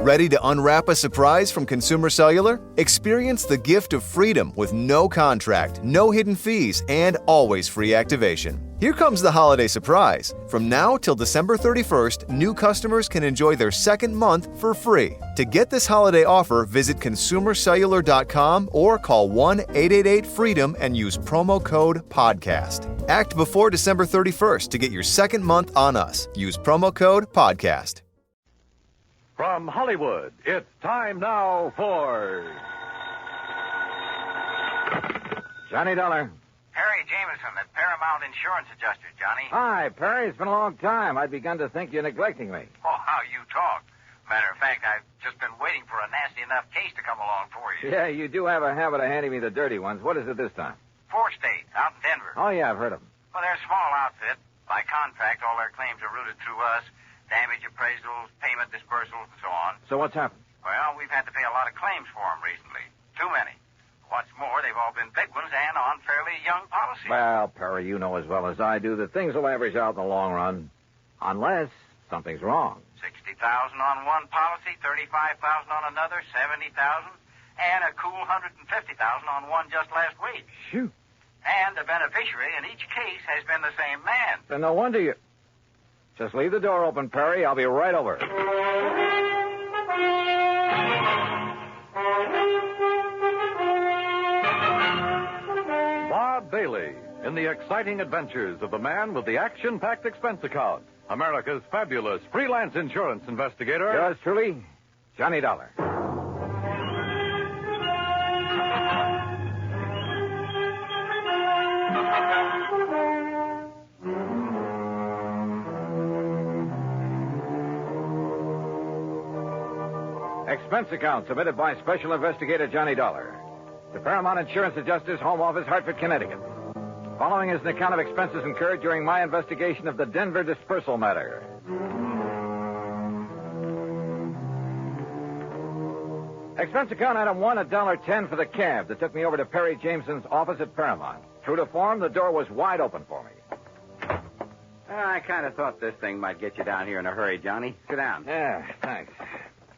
Ready to unwrap a surprise from Consumer Cellular? Experience the gift of freedom with no contract, no hidden fees, and always free activation. Here comes the holiday surprise. From now till December 31st, new customers can enjoy their second month for free. To get this holiday offer, visit consumercellular.com or call 1-888-FREEDOM and use promo code PODCAST. Act before December 31st to get your second month on us. Use promo code PODCAST. From Hollywood, it's time now for Johnny Dollar. Perry Jameson, the Paramount Insurance Adjuster, Johnny. Hi, Perry. It's been a long time. I'd begun to think you're neglecting me. Oh, how you talk. Matter of fact, I've just been waiting for a nasty enough case to come along for you. Yeah, you do have a habit of handing me the dirty ones. What is it this time? 4 State, out in Denver. Oh, yeah, I've heard of them. Well, they're a small outfit. By contract, all their claims are routed through us. Damage appraisals, payment disbursals, and so on. So what's happened? Well, we've had to pay a lot of claims for them recently. Too many. What's more, they've all been big ones and on fairly young policies. Well, Perry, you know as well as I do that things will average out in the long run. Unless something's wrong. 60,000 on one policy, 35,000 on another, 70,000, and a cool 150,000 on one just last week. Shoot. And the beneficiary in each case has been the same man. Then no wonder you... Just leave the door open, Perry. I'll be right over. Bob Bailey in the exciting adventures of the man with the action-packed expense account. America's fabulous freelance insurance investigator. Yours truly, Johnny Dollar. Expense account submitted by Special Investigator Johnny Dollar. The Paramount Insurance Adjuster's Home Office, Hartford, Connecticut. Following is an account of expenses incurred during my investigation of the Denver Dispursal matter. Expense account item 1, $1.10 for the cab that took me over to Perry Jameson's office at Paramount. True to form, the door was wide open for me. I kind of thought this thing might get you down here in a hurry, Johnny. Sit down. Yeah, thanks.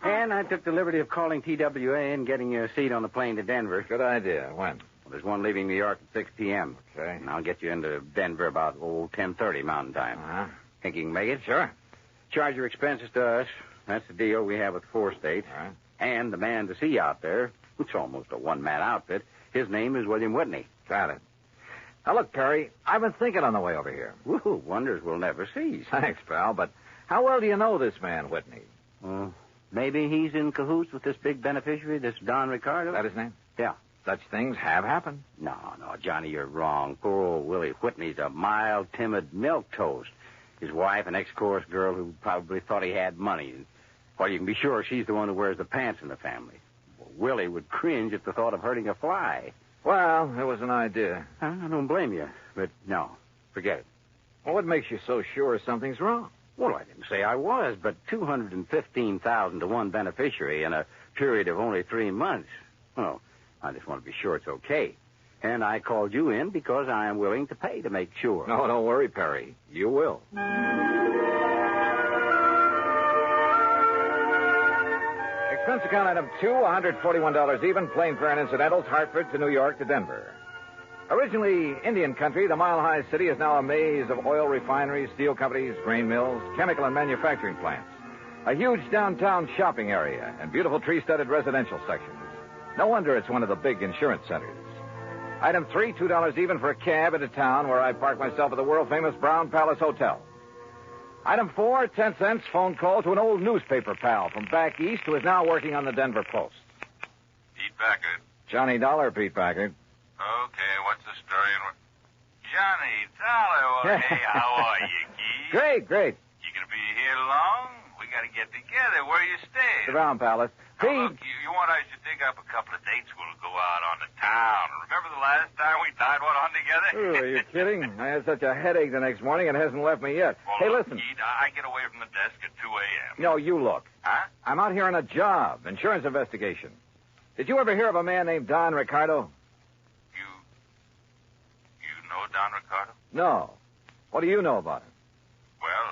And I took the liberty of calling TWA and getting you a seat on the plane to Denver. Good idea. When? Well, there's one leaving New York at 6 p.m. Okay. And I'll get you into Denver about, 10:30 Mountain Time. Uh-huh. Think you can make it? Sure. Charge your expenses to us. That's the deal we have with 4 State. All right. And the man to see out there, it's almost a one-man outfit, his name is William Whitney. Got it. Now, look, Perry, I've been thinking on the way over here. Woo, wonders will never cease. Thanks, pal, but how well do you know this man, Whitney? Well, maybe he's in cahoots with this big beneficiary, this Don Ricardo? Is that his name? Yeah. Such things have happened. No, Johnny, you're wrong. Poor old Willie Whitney's a mild, timid milquetoast. His wife, an ex-chorus girl who probably thought he had money. Well, you can be sure she's the one who wears the pants in the family. Well, Willie would cringe at the thought of hurting a fly. Well, it was an idea. I don't blame you, but no, forget it. Well, what makes you so sure something's wrong? Well, I didn't say I was, but $215,000 to one beneficiary in a period of only 3 months. Well, I just want to be sure it's okay. And I called you in because I am willing to pay to make sure. No, don't worry, Perry. You will. Expense account item 2, $141 even, plane fare and incidentals, Hartford to New York to Denver. Originally Indian country, the mile-high city is now a maze of oil refineries, steel companies, grain mills, chemical and manufacturing plants. A huge downtown shopping area and beautiful tree-studded residential sections. No wonder it's one of the big insurance centers. Item 3, $2 even for a cab into town where I park myself at the world-famous Brown Palace Hotel. Item 4, 10 cents, phone call to an old newspaper pal from back east who is now working on the Denver Post. Pete Packard. Johnny Dollar, Pete Packard. Okay, what's the story? Johnny Dollar, hey, how are you, Keith? Great. You gonna be here long? We gotta get together. Where you stay? The Brown Palace. Now, Pete. look, you want us to dig up a couple of dates? We'll go out on the town. Remember the last time we tied one on together? Ooh, are you kidding? I had such a headache the next morning, it hasn't left me yet. Well, hey, look, listen. Keith, I get away from the desk at 2 a.m. No, you look. Huh? I'm out here on a job, insurance investigation. Did you ever hear of a man named Don Ricardo? You know Don Ricardo? No. What do you know about him? Well,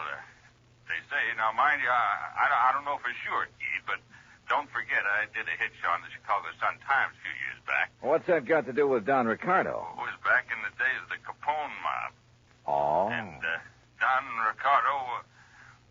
they say, now mind you, I don't know for sure, Keith, but don't forget I did a hitch on the Chicago Sun-Times a few years back. What's that got to do with Don Ricardo? It was back in the days of the Capone mob. Oh. And Don Ricardo,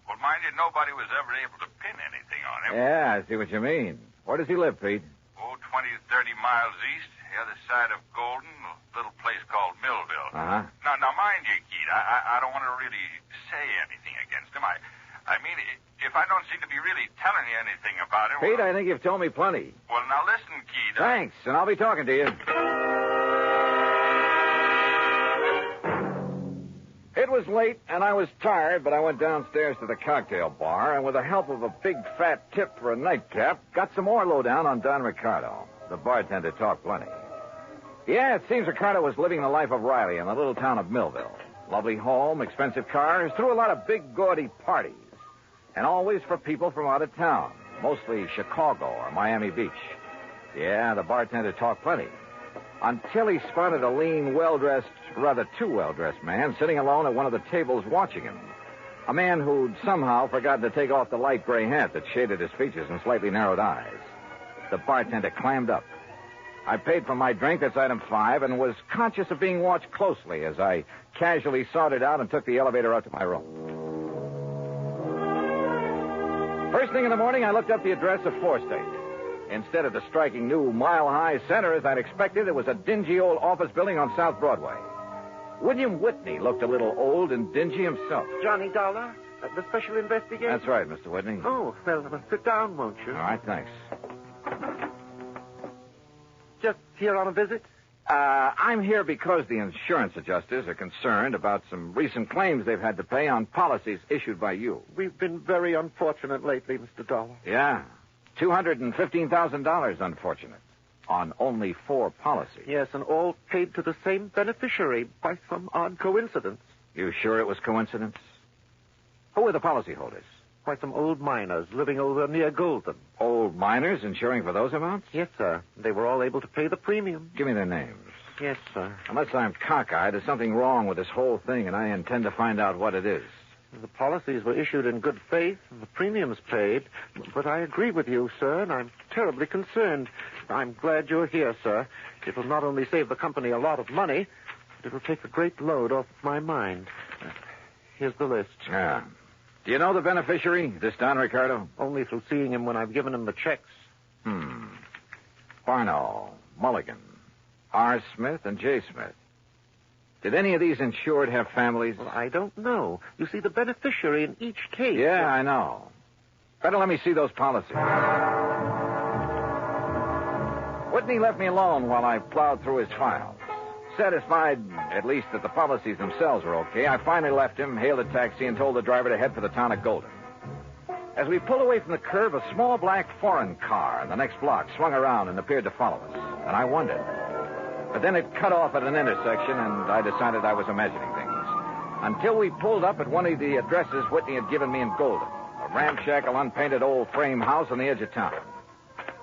well, mind you, nobody was ever able to pin anything on him. Yeah, I see what you mean. Where does he live, Pete? 20, 30 miles east, the other side of Golden, a little place called Millville. Uh-huh. Now, mind you, Keith, I don't want to really say anything against him. I mean, if I don't seem to be really telling you anything about him... Pete, well, I think you've told me plenty. Well, now listen, Keith. Thanks, and I'll be talking to you. It was late, and I was tired, but I went downstairs to the cocktail bar, and with the help of a big fat tip for a nightcap, got some more lowdown on Don Ricardo. The bartender talked plenty. Yeah, it seems Ricardo was living the life of Riley in the little town of Millville. Lovely home, expensive cars, threw a lot of big, gaudy parties. And always for people from out of town, mostly Chicago or Miami Beach. Yeah, the bartender talked plenty. Until he spotted a lean, well-dressed, rather too well-dressed man sitting alone at one of the tables watching him. A man who'd somehow forgotten to take off the light gray hat that shaded his features and slightly narrowed eyes. The bartender clammed up. I paid for my drink, that's item 5, and was conscious of being watched closely as I casually sauntered out and took the elevator up to my room. First thing in the morning, I looked up the address of 4 State. Instead of the striking new mile-high center as I'd expected, it was a dingy old office building on South Broadway. William Whitney looked a little old and dingy himself. Johnny Dollar, the special investigator? That's right, Mr. Whitney. Oh, well, sit down, won't you? All right, thanks. Just here on a visit? I'm here because the insurance adjusters are concerned about some recent claims they've had to pay on policies issued by you. We've been very unfortunate lately, Mr. Dollar. Yeah. $215,000, unfortunate. On only 4 policies. Yes, and all paid to the same beneficiary by some odd coincidence. You sure it was coincidence? Who were the policyholders? By some old miners living over near Golden. Old miners insuring for those amounts? Yes, sir. They were all able to pay the premium. Give me their names. Yes, sir. Unless I'm cockeyed, there's something wrong with this whole thing, and I intend to find out what it is. The policies were issued in good faith, and the premiums paid. But I agree with you, sir, and I'm terribly concerned. I'm glad you're here, sir. It will not only save the company a lot of money, but it will take a great load off my mind. Here's the list. Yeah. Do you know the beneficiary, this Don Ricardo? Only through seeing him when I've given him the checks. Barno, Mulligan, R. Smith, and J. Smith. Did any of these insured have families? Well, I don't know. You see, the beneficiary in each case... Yeah, I know. Better let me see those policies. Whitney left me alone while I plowed through his files. Satisfied, at least, that the policies themselves were okay, I finally left him, hailed a taxi, and told the driver to head for the town of Golden. As we pulled away from the curb, a small black foreign car in the next block swung around and appeared to follow us. And I wondered. But then it cut off at an intersection, and I decided I was imagining things. Until we pulled up at one of the addresses Whitney had given me in Golden, a ramshackle, unpainted old frame house on the edge of town.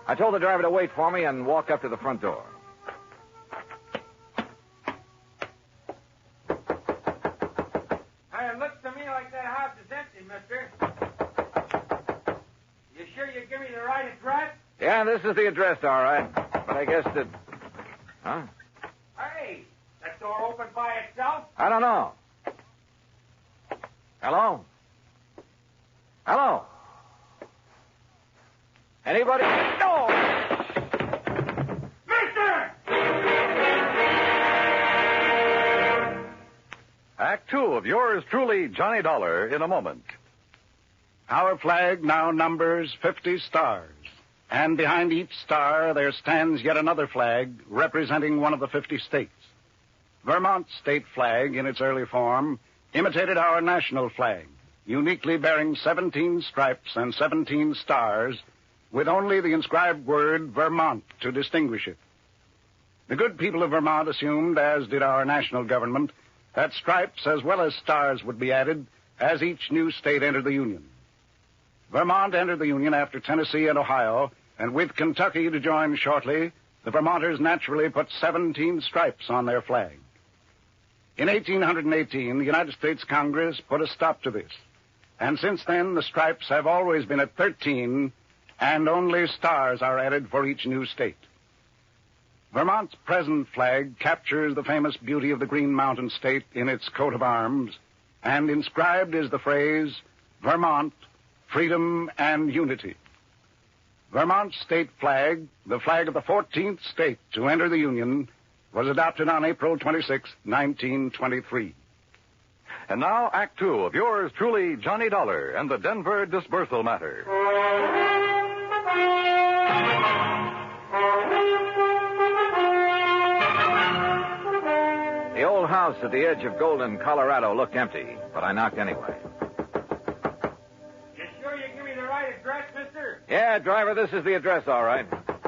I told the driver to wait for me and walk up to the front door. It looks to me like that house is empty, mister. You sure you give me the right address? Yeah, this is the address, all right. But I guess that... Huh? Hey, that door open by itself? I don't know. Hello? Hello? Anybody? No! Mister! Act 2 of yours truly, Johnny Dollar, in a moment. Our flag now numbers 50 stars. And behind each star there stands yet another flag representing one of the 50 states. Vermont's state flag, in its early form, imitated our national flag, uniquely bearing 17 stripes and 17 stars, with only the inscribed word Vermont to distinguish it. The good people of Vermont assumed, as did our national government, that stripes as well as stars would be added as each new state entered the Union. Vermont entered the Union after Tennessee and Ohio, and with Kentucky to join shortly, the Vermonters naturally put 17 stripes on their flag. In 1818, the United States Congress put a stop to this, And since then, the stripes have always been at 13, and only stars are added for each new state. Vermont's present flag captures the famous beauty of the Green Mountain State in its coat of arms, and inscribed is the phrase, Vermont, Freedom and Unity. Vermont's state flag, the flag of the 14th state to enter the Union, was adopted on April 26, 1923. And now, Act Two of yours truly, Johnny Dollar and the Denver Dispursal Matter. The old house at the edge of Golden, Colorado looked empty, but I knocked anyway. You sure you give me the right address, mister? Yeah, driver, this is the address, all right.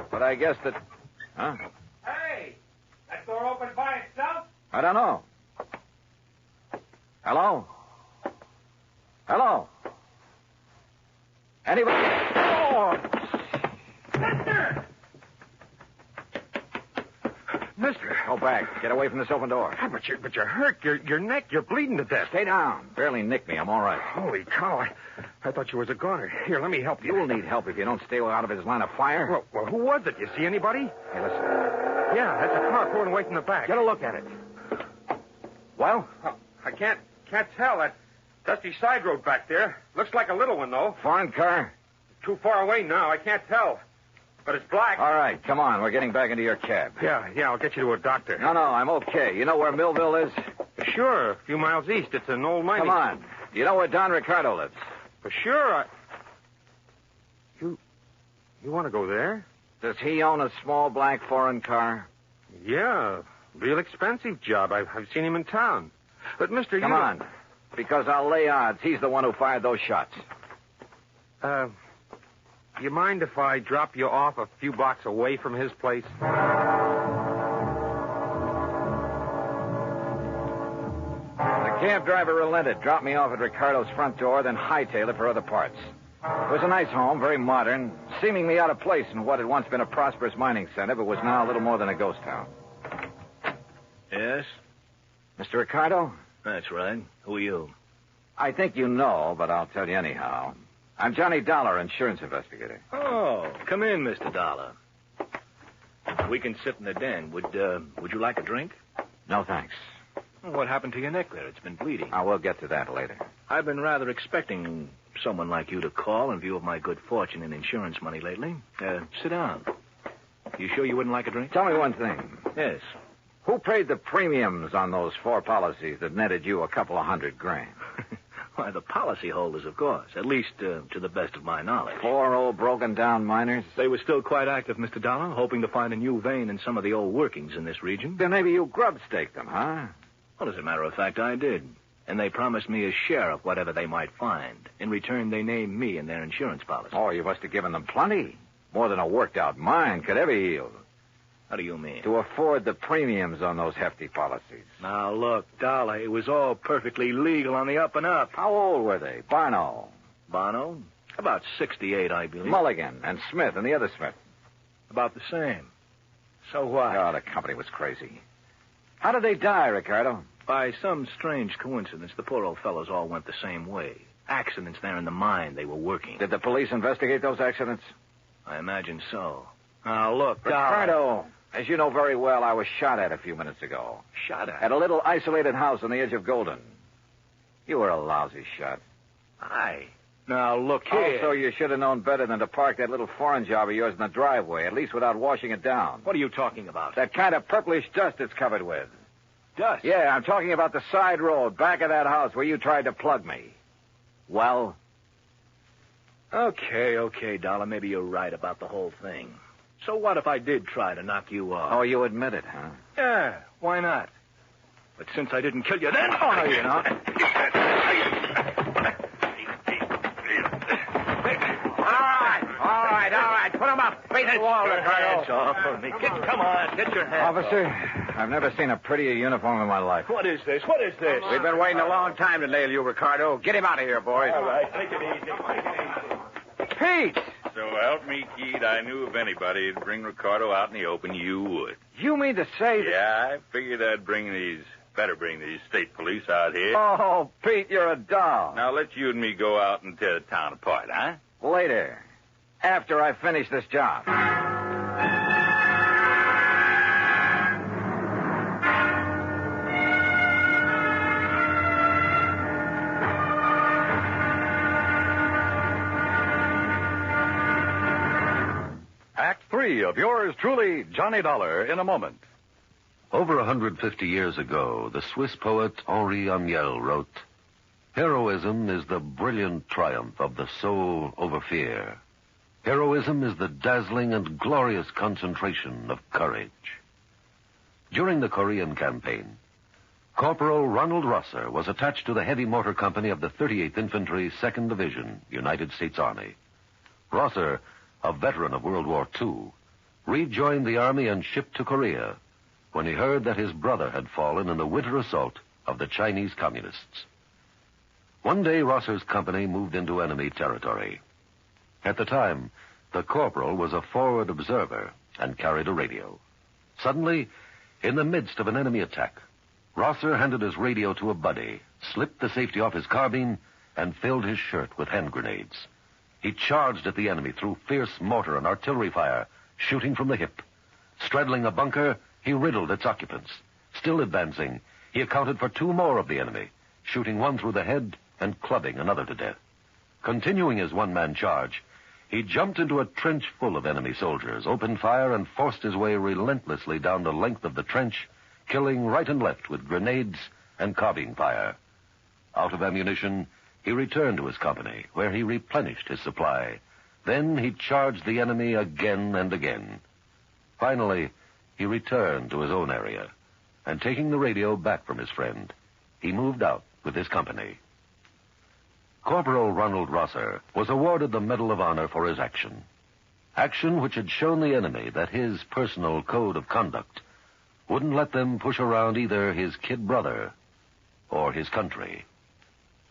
But I guess that... Huh? Hey, that door open by itself? I don't know. Hello? Hello? Anybody? Oh! Mister! Mister. Go back. Get away from this open door. But you're hurt. Your neck, you're bleeding to death. Stay down. Barely nicked me. I'm all right. Holy cow. I thought you was a goner. Here, let me help you. You'll need help if you don't stay out of his line of fire. Well, who was it? You see anybody? Hey, listen. Yeah, that's a car pulling away from the back. Get a look at it. Well? I can't tell. That dusty side road back there. Looks like a little one, though. Foreign car? Too far away now. I can't tell. But it's black. All right, come on. We're getting back into your cab. Yeah, I'll get you to a doctor. No, I'm okay. You know where Millville is? Sure, a few miles east. It's an old mining... Come on. You know where Don Ricardo lives? For sure, You want to go there? Does he own a small black foreign car? Yeah, real expensive job. I've seen him in town. But, mister, Come on, because I'll lay odds he's the one who fired those shots. You mind if I drop you off a few blocks away from his place? The cab driver relented, dropped me off at Ricardo's front door, then hightailed it for other parts. It was a nice home, very modern, seemingly out of place in what had once been a prosperous mining center, but was now a little more than a ghost town. Yes? Mr. Ricardo? That's right. Who are you? I think you know, but I'll tell you anyhow. I'm Johnny Dollar, insurance investigator. Oh, come in, Mr. Dollar. We can sit in the den. Would you like a drink? No, thanks. What happened to your neck there? It's been bleeding. I will get to that later. I've been rather expecting someone like you to call in view of my good fortune in insurance money lately. Sit down. You sure you wouldn't like a drink? Tell me one thing. Yes. Who paid the premiums on those 4 policies that netted you a couple of $100,000? Why, the policyholders, of course. At least to the best of my knowledge. 4 old broken-down miners? They were still quite active, Mr. Dollar, hoping to find a new vein in some of the old workings in this region. Then maybe you grub-staked them, huh? Well, as a matter of fact, I did. And they promised me a share of whatever they might find. In return, they named me in their insurance policy. Oh, you must have given them plenty. More than a worked-out mine could ever yield. How do you mean? To afford the premiums on those hefty policies. Now, look, Dollar, it was all perfectly legal on the up and up. How old were they? Barno? Bono? About 68, I believe. Mulligan and Smith and the other Smith? About the same. So what? Oh, the company was crazy. How did they die, Ricardo? By some strange coincidence, the poor old fellows all went the same way. Accidents there in the mine they were working. Did the police investigate those accidents? I imagine so. Now, look, Ricardo, as you know very well, I was shot at a few minutes ago. Shot at? At a little isolated house on the edge of Golden. You were a lousy shot. Aye. Now, look here. Also, you should have known better than to park that little foreign job of yours in the driveway, at least without washing it down. What are you talking about? That kind of purplish dust it's covered with. Dust? Yeah, I'm talking about the side road back of that house where you tried to plug me. Well? Okay, Dollar. Maybe you're right about the whole thing. So what if I did try to knock you off? Oh, you admit it, huh? Yeah, why not? But since I didn't kill you then... Oh, no, you're not. All right. Put him up. Face the wall, Ricardo. Off of me. Come on, get your hands Officer, off. I've never seen a prettier uniform in my life. What is this? We've been waiting a long time to nail you, Ricardo. Get him out of here, boys. All right, take it easy. Pete! So help me, Keith, I knew if anybody would bring Ricardo out in the open, you would. You mean to say that... Yeah, I figured I'd bring these Better bring the state police out here. Oh, Pete, you're a doll. Now, let's you and me go out and tear the town apart, huh? Later. After I finish this job. Act 3 of yours truly, Johnny Dollar, in a moment. Over 150 years ago, the Swiss poet Henri Amiel wrote, "Heroism is the brilliant triumph of the soul over fear. Heroism is the dazzling and glorious concentration of courage." During the Korean campaign, Corporal Ronald Rosser was attached to the heavy mortar company of the 38th Infantry, 2nd Division, United States Army. Rosser, a veteran of World War II, rejoined the Army and shipped to Korea when he heard that his brother had fallen in the winter assault of the Chinese Communists. One day, Rosser's company moved into enemy territory. At the time, the corporal was a forward observer and carried a radio. Suddenly, in the midst of an enemy attack, Rosser handed his radio to a buddy, slipped the safety off his carbine, and filled his shirt with hand grenades. He charged at the enemy through fierce mortar and artillery fire, shooting from the hip. Straddling a bunker, he riddled its occupants. Still advancing, he accounted for 2 more of the enemy, shooting one through the head and clubbing another to death. Continuing his one-man charge, he jumped into a trench full of enemy soldiers, opened fire, and forced his way relentlessly down the length of the trench, killing right and left with grenades and carbine fire. Out of ammunition, he returned to his company, where he replenished his supply. Then he charged the enemy again and again. Finally, he returned to his own area, and taking the radio back from his friend, he moved out with his company. Corporal Ronald Rosser was awarded the Medal of Honor for his action. Action which had shown the enemy that his personal code of conduct wouldn't let them push around either his kid brother or his country.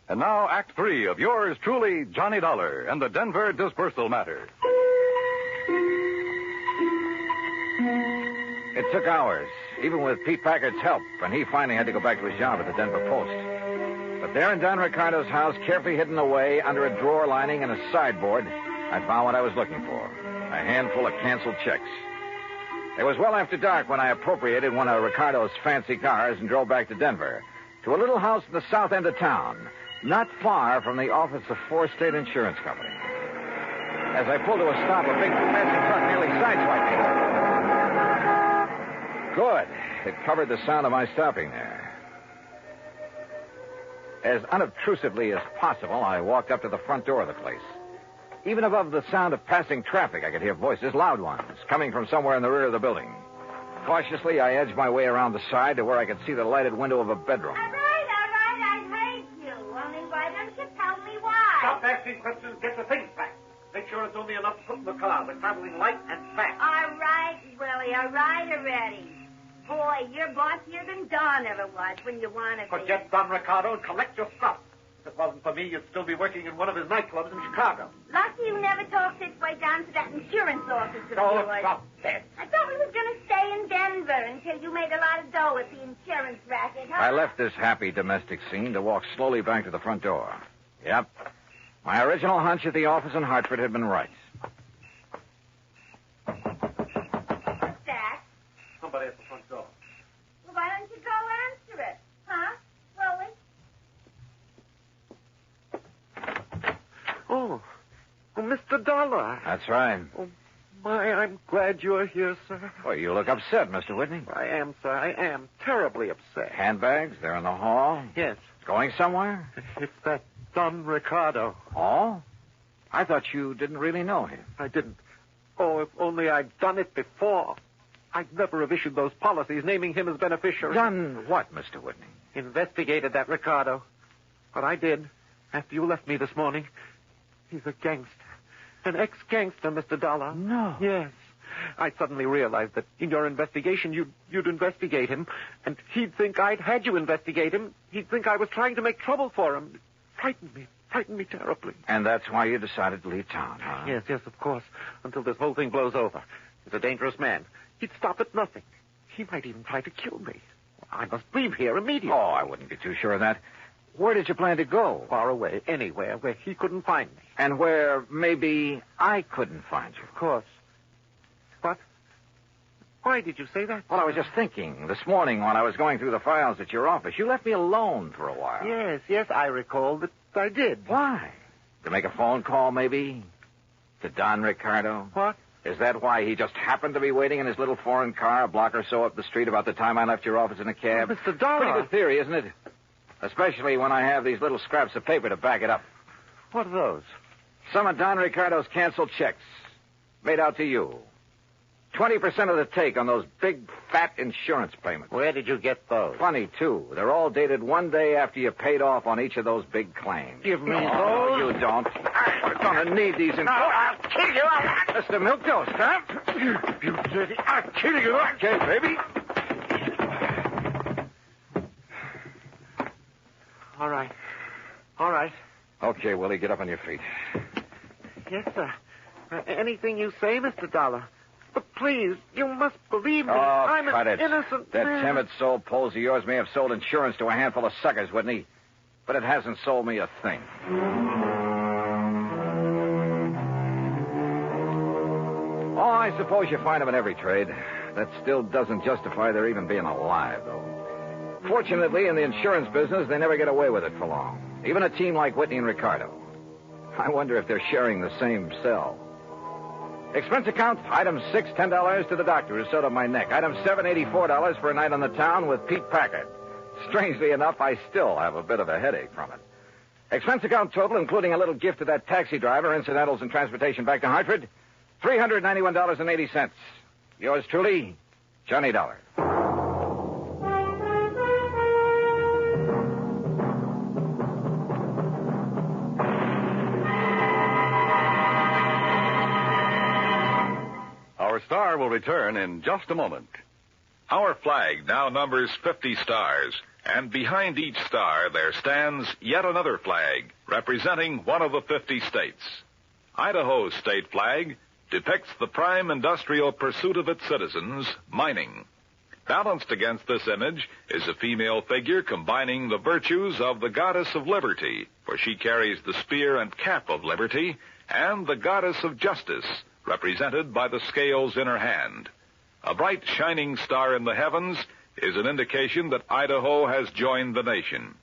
And now, Act 3 of yours truly, Johnny Dollar, and the Denver dispersal matter. It took hours, even with Pete Packard's help, and he finally had to go back to his job at the Denver Post. But there in Don Ricardo's house, carefully hidden away under a drawer lining and a sideboard, I found what I was looking for, a handful of canceled checks. It was well after dark when I appropriated one of Ricardo's fancy cars and drove back to Denver, to a little house in the south end of town, not far from the office of 4 State Insurance Company. As I pulled to a stop, a big fancy truck nearly sideswiped me. Good. It covered the sound of my stopping there. As unobtrusively as possible, I walked up to the front door of the place. Even above the sound of passing traffic, I could hear voices, loud ones, coming from somewhere in the rear of the building. Cautiously, I edged my way around the side to where I could see the lighted window of a bedroom. All right, I hate you. Only why don't you tell me why? Stop asking questions. Get the things back. Make sure it's only enough to put in the car. We're traveling light and fast. All right, Willie. All right already. Boy, you're bossier than Don ever was when you want to be. Forget Don Ricardo and collect your stuff. If it wasn't for me, you'd still be working in one of his nightclubs in Chicago. Lucky you never talked this way down to that insurance office of Oh, yours. stop that. I thought we was going to stay in Denver until you made a lot of dough at the insurance racket, huh? I left this happy domestic scene to walk slowly back to the front door. Yep. My original hunch at the office in Hartford had been right. What's that? Somebody at the front door. Well, why don't you go answer it? Huh? Willie? Oh, Mr. Dollar. That's right. Oh, my, I'm glad you're here, sir. Well, you look upset, Mr. Whitney. I am, sir. I am terribly upset. Handbags, they're in the hall. Yes. Going somewhere? It's that Don Ricardo. Oh? I thought you didn't really know him. I didn't. Oh, if only I'd done it before. I'd never have issued those policies naming him as beneficiary. Done what, Mr. Whitney? Investigated that Ricardo. But I did. After you left me this morning. He's a gangster. An ex-gangster, Mr. Dollar. No. Yes. I suddenly realized that in your investigation, you'd investigate him, and he'd think I'd had you investigate him. He'd think I was trying to make trouble for him. It frightened me terribly. And that's why you decided to leave town, huh? Yes, of course. Until this whole thing blows over. He's a dangerous man. He'd stop at nothing. He might even try to kill me. I must leave here immediately. Oh, I wouldn't be too sure of that. Where did you plan to go? Far away, anywhere where he couldn't find me. And where maybe I couldn't find you. Of course. What? Why did you say that? Well, I was just thinking. This morning when I was going through the files at your office, you left me alone for a while. Yes, I recall that I did. Why? To make a phone call, maybe? To Don Ricardo? What? Is that why he just happened to be waiting in his little foreign car a block or so up the street about the time I left your office in a cab? Oh, Mr. Dollar. Pretty good theory, isn't it? Especially when I have these little scraps of paper to back it up. What are those? Some of Don Ricardo's canceled checks. Made out to you. 20% of the take on those big, fat insurance payments. Where did you get those? Funny, too. They're all dated one day after you paid off on each of those big claims. Give me Oh, those. you don't. We're going to need these in... No, I'll kill you. Mr. Milquetoast, huh? You dirty... I'll kill you. Okay, baby. All right. All right. Okay, Willie, get up on your feet. Yes, sir. Anything you say, Mr. Dollar. But please, you must believe me. Oh, I'm cut an it. innocent That man. timid soul Poles of yours may have sold insurance to a handful of suckers, wouldn't he? But it hasn't sold me a thing. Oh, I suppose you find them in every trade. That still doesn't justify their even being alive, though. Fortunately, in the insurance business, they never get away with it for long. Even a team like Whitney and Ricardo. I wonder if they're sharing the same cell. Expense account, item 6, $10 to the doctor who sewed up my neck. Item 7, $84 for a night on the town with Pete Packard. Strangely enough, I still have a bit of a headache from it. Expense account total, including a little gift to that taxi driver, incidentals and transportation back to Hartford, $391.80. Yours truly, Johnny Dollar. Our star will return in just a moment. Our flag now numbers 50 stars, and behind each star there stands yet another flag representing one of the 50 states. Idaho's state flag depicts the prime industrial pursuit of its citizens, mining. Balanced against this image is a female figure combining the virtues of the goddess of liberty, for she carries the spear and cap of liberty, and the goddess of justice, represented by the scales in her hand. A bright, shining star in the heavens is an indication that Idaho has joined the nation.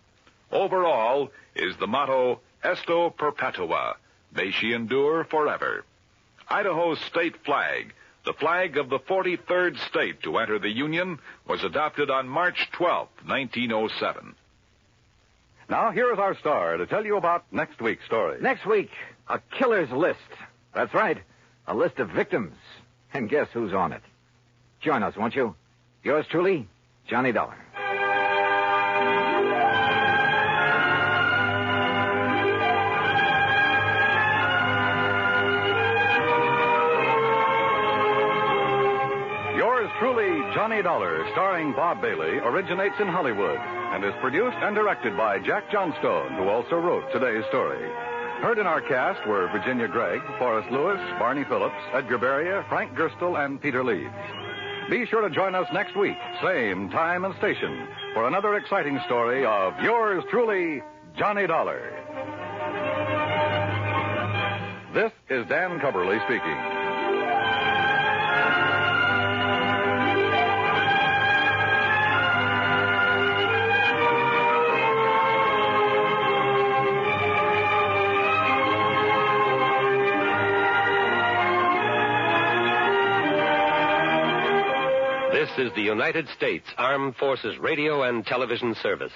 Overall is the motto, Esto Perpetua, may she endure forever. Idaho's state flag, the flag of the 43rd state to enter the Union, was adopted on March 12, 1907. Now, here is our star to tell you about next week's story. Next week, a killer's list. That's right, a list of victims. And guess who's on it? Join us, won't you? Yours truly, Johnny Dollar. Yours truly, Johnny Dollar, starring Bob Bailey, originates in Hollywood and is produced and directed by Jack Johnstone, who also wrote today's story. Heard in our cast were Virginia Gregg, Forrest Lewis, Barney Phillips, Edgar Beria, Frank Gerstle, and Peter Leeds. Be sure to join us next week, same time and station, for another exciting story of yours truly, Johnny Dollar. This is Dan Cubberly speaking. This is the United States Armed Forces Radio and Television Service.